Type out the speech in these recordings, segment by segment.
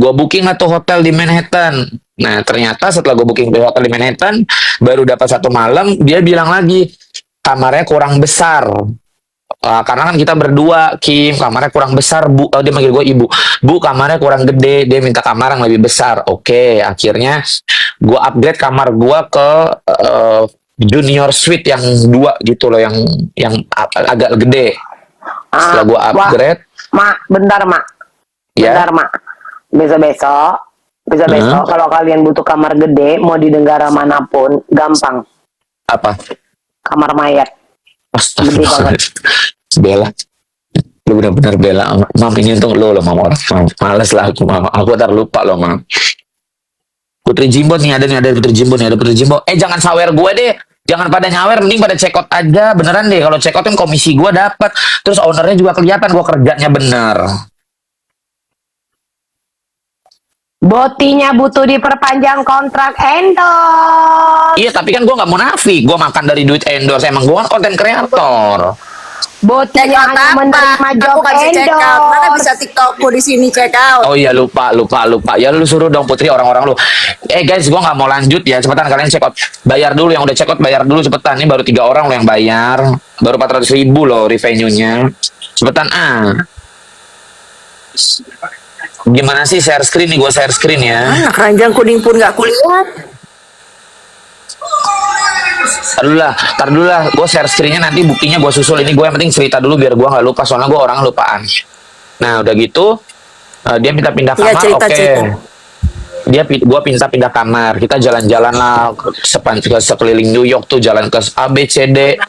Gue booking lah tuh hotel di Manhattan. Nah ternyata setelah gue booking di hotel di Manhattan, baru dapat 1 malam, dia bilang lagi kamarnya kurang besar. Karena kan kita berdua, Kim, kamarnya kurang besar, Bu. Dia manggil gue ibu. Bu, kamarnya kurang gede, dia minta kamar yang lebih besar. Oke, akhirnya gue upgrade kamar gue ke junior suite yang 2 gitu loh, yang agak gede. Setelah gue upgrade, Mak, bentar mak, ya, bentar mak. Besok kalau kalian butuh kamar gede, mau di negara manapun, gampang. apa? Kamar mayat. Gede banget. Bella, lu benar-benar bela. Mam ini untuk lo Mam. Males lah aku, Mam. Aku ntar lupa lo, Mam. Putri Jimbo nih, ada Putri Jimbo nih, ada Putri Jimbo. Jangan sawer gue deh. Jangan pada nyawer, mending pada check out aja. Beneran deh, kalau check out kan komisi gue dapat. Terus ownernya juga kelihatan gue kerjanya bener. Botinya butuh diperpanjang kontrak endorse. Iya, tapi kan gue nggak munafik. Gue makan dari duit endorse. Emang gue kan konten kreator. Botinya hanya menerima job Aku kan bisa check out. Mana endorse. bisa TikTokku di sini check out. Oh iya, lupa. Ya lu suruh dong Putri, orang-orang lu. Guys, gue nggak mau lanjut ya. Cepetan kalian check out. Bayar dulu, yang udah check out bayar dulu cepetan. Ini baru 3 orang lo yang bayar. Baru 400.000 loh revenue-nya. Cepetan Gimana sih share screen nih? Gue share screen ya. Mana keranjang kuning pun nggak kulihat. Tar dulu lah. Gue share screennya, nanti buktinya gue susul. Ini gue yang penting cerita dulu biar gue nggak lupa. Soalnya gue orang lupaan. Nah udah gitu, dia minta pindah Ya, kamar. cerita. Gue minta pindah kamar. Kita jalan-jalan lah sekeliling New York tuh, jalan ke A B C D.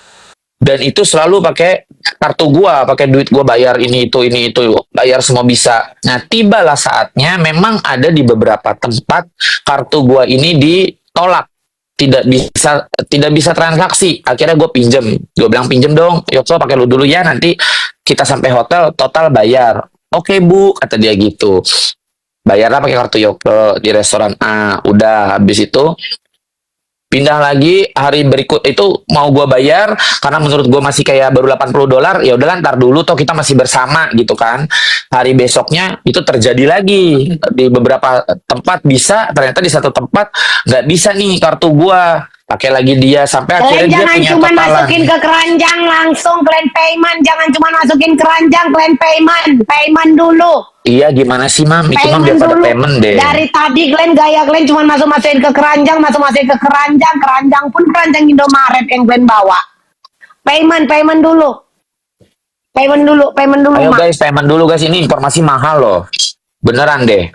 Dan itu selalu pakai kartu gua, pakai duit gua, bayar ini itu, bayar semua bisa. Nah, tibalah saatnya memang ada di beberapa tempat kartu gua ini ditolak. Tidak bisa transaksi. Akhirnya gue pinjem. Gue bilang pinjem dong, Yoko pakai lu dulu ya, nanti kita sampai hotel total bayar. Oke, Bu, kata dia gitu. Bayarlah pakai kartu Yoko di restoran A. Udah habis itu pindah lagi hari berikut itu mau gue bayar karena menurut gue masih kayak baru $80. Ya udah, ntar dulu toh kita masih bersama gitu kan. Hari besoknya itu terjadi lagi di beberapa tempat bisa, ternyata di satu tempat nggak bisa nih kartu gue. Pakai lagi dia sampai akhirnya dia Jangan punya cuma totalan. masukin ke keranjang langsung kalian payment. Jangan cuma masukin keranjang kalian payment dulu. Iya, gimana sih, Mam? Itu Mam biar pada payment deh. Dari tadi kalian gaya kalian cuma masukin ke keranjang, masukin ke keranjang, keranjang pun keranjang Indomaret yang kalian bawa. Payment dulu. Payment dulu, Ayo Mak. guys, payment dulu guys, ini informasi mahal loh. Beneran deh.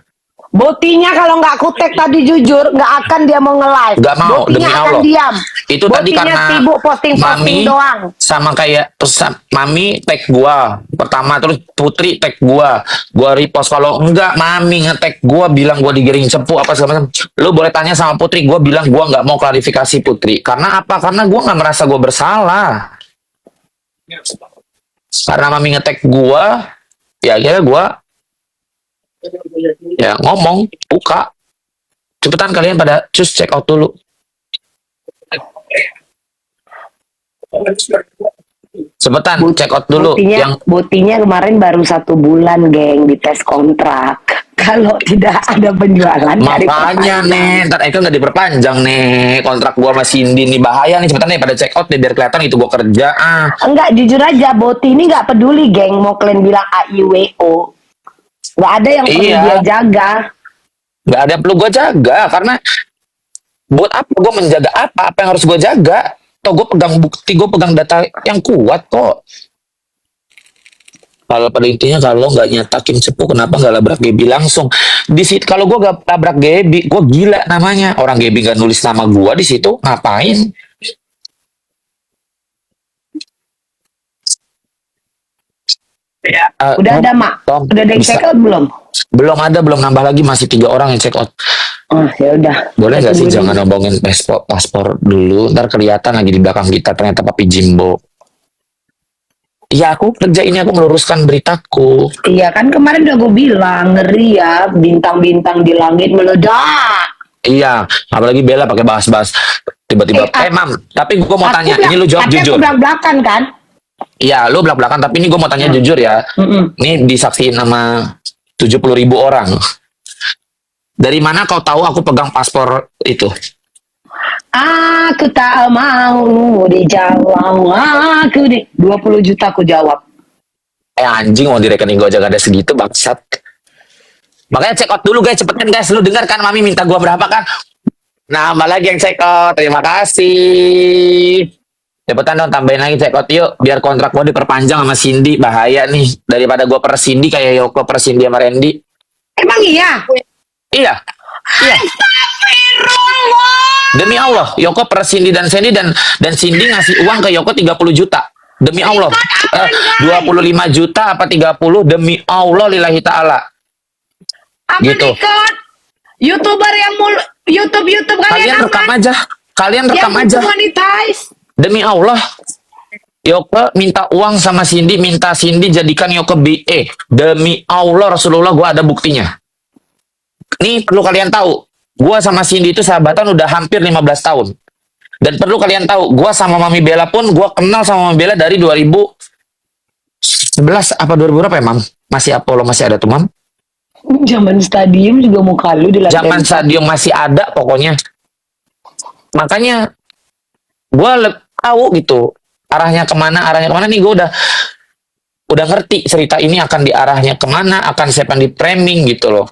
Botinya kalau nggak kutek tadi jujur nggak akan dia mau nge-live. Nggak mau, Botinya demi akan Allah. diam. Itu Botinya tadi karena sibuk posting Mami doang. sama kayak Mami tag gua pertama, terus Putri tag gua repost. Kalau enggak Mami nge-tag gua bilang gua digiring cepu apa segala macam, lu boleh tanya sama Putri. Gua bilang gua nggak mau klarifikasi Putri. Karena apa? Karena gua nggak merasa gua bersalah. Karena Mami nge-tag gua, ya akhirnya gua ya ngomong, buka. Cepetan kalian pada cus check out dulu. Cepetan check out dulu. Botinya kemarin baru 1 bulan, geng, di tes kontrak. Kalau tidak ada penjualan, Makanya nih, ntar Eka nggak diperpanjang nih kontrak gua sama Cindy nih, bahaya nih. Cepetan nih pada check out deh biar kelihatan itu gua kerja. Enggak, jujur aja, Boti ini nggak peduli, geng, mau kalian bilang AIWO. Nggak ada yang perlu dia jaga. Nggak ada yang perlu gua jaga, karena buat apa gua menjaga apa yang harus gua jaga? Toh gua pegang bukti, gua pegang data yang kuat kok. Kalau pada intinya kalau nggak nyatakin cepu, kenapa nggak labrak Gaby langsung di situ? Kalau gue nggak labrak Gaby, gue gila namanya. Orang Gaby nggak nulis nama gue di situ, ngapain? Udah ada, Mak? Udah ada yang check out belum? Belum ada, belum nambah lagi, masih 3 orang yang check out. Oh, ya udah. Boleh nggak sih jangan ngomongin paspor dulu, ntar kelihatan lagi di belakang kita ternyata Papi Jimbo. Ya aku kerja ini, aku meluruskan beritaku. Iya kan kemarin udah gue bilang, ngeri ya, bintang-bintang di langit meledak. Iya, apalagi Bella pakai bahas-bahas tiba-tiba. Mam, tapi gue mau tanya, ini lu jawab jujur. Aku belak-belakan kan? Iya, lu belak-belakan, tapi ini gue mau tanya jujur ya. Ini disaksiin sama 70.000 orang. Dari mana kau tahu aku pegang paspor itu? Aku tak mau dijawab. 20 juta aku jawab. Anjing, mau di rekening gue aja gak ada segitu, bangsat. Makanya check out dulu guys, cepetan guys. Lu dengar kan Mami minta gua berapa kan? Nambah lagi yang check out. Terima kasih. Cepetan dong, tambahin lagi check out yuk. Biar kontrak gua diperpanjang sama Cindy. Bahaya nih. Daripada gua per Cindy kayak Yoko per Cindy sama Randy. Emang iya? Iya. Iya. Demi Allah, Yoko per Cindy dan Sandy dan Cindy ngasih uang ke Yoko 30 juta. Demi Allah. 25 juta apa 30 demi Allah lillahi ta'ala. Apa Gitu. Nikot? YouTuber yang YouTube Kalian rekam aja. Kalian rekam yang aja. monetize. Demi Allah. Yoko minta uang sama Cindy, minta Cindy jadikan Yoko BE. Demi Allah Rasulullah, gua ada buktinya. Nih perlu kalian tahu, gua sama Cindy itu sahabatan udah hampir 15 tahun. Dan perlu kalian tahu, gua sama Mami Bella pun gua kenal sama Mami Bella dari 2011 apa 2000 berapa ya, Mam? Masih Apollo masih ada tuh, Mam. Zaman stadium juga muka lu di lantai Zaman 4. stadium masih ada pokoknya. Makanya gua tahu gitu arahnya kemana nih. Gue udah ngerti cerita ini akan diarahnya kemana, akan siapa yang di framing gitu loh.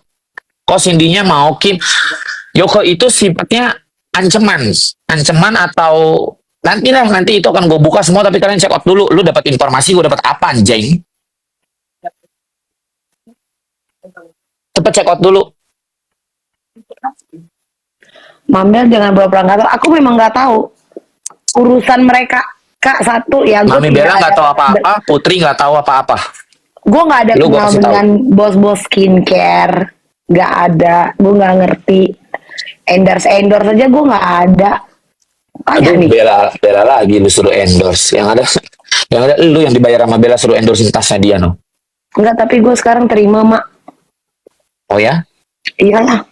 Kok Cindy-nya mau Kim Yoko itu sifatnya ancaman atau nanti itu akan gue buka semua, tapi kalian check out dulu. Lu dapat informasi, gue dapat apa anjing? Cepet check out dulu. Mambel jangan pura-pura nggak tahu. Aku memang nggak tahu urusan mereka. Kak satu ya. Mami Bella nggak tahu apa-apa, Putri nggak tahu apa-apa. Gue nggak ada Lu gua kenal kasih tahu. dengan bos-bos skincare. Nggak ada. Gue nggak ngerti. Endorse aja gue nggak ada. Kayak Aduh, nih. Bella lagi lu suruh endorse. Yang ada lu yang dibayar sama Bella suruh endorse tasnya dia no. Enggak, tapi gue sekarang terima mak. Oh ya? Iyalah.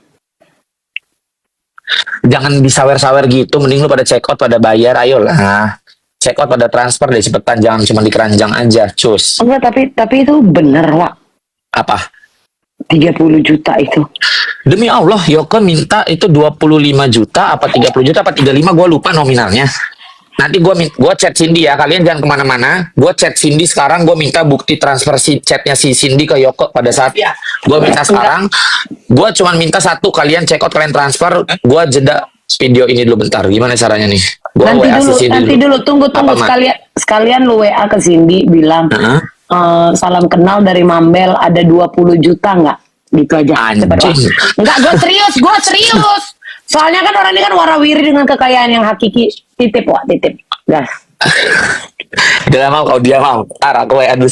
Jangan disawer-sawer gitu, mending lu pada check out, pada bayar, ayolah. Check out pada transfer deh cepetan, jangan cuma di keranjang aja, cus. Enggak, tapi itu bener Wak. Apa? 30 juta itu. Demi Allah, Yoko minta itu 25 juta, apa 30 juta, apa 35, gue lupa nominalnya. Nanti gue chat Cindy ya, kalian jangan kemana-mana. Gue chat Cindy sekarang, gue minta bukti transfer chatnya si Cindy ke Yoko pada saat gue minta sekarang. Gue cuma minta satu, kalian check out, kalian transfer. Gue jeda video ini dulu bentar. Gimana caranya nih? Gua WA si Cindy Nanti dulu, tunggu Apa, Mat? sekalian lu WA ke Cindy bilang salam kenal dari Mambel, ada 20 juta nggak? Gitu aja. Anjing. Enggak, gue serius. Soalnya kan orang ini kan warawiri dengan kekayaan yang hakiki. Titip Wak, titip. Gas. Udah mau, kalau dia mau. Ntar aku WA dulu sih.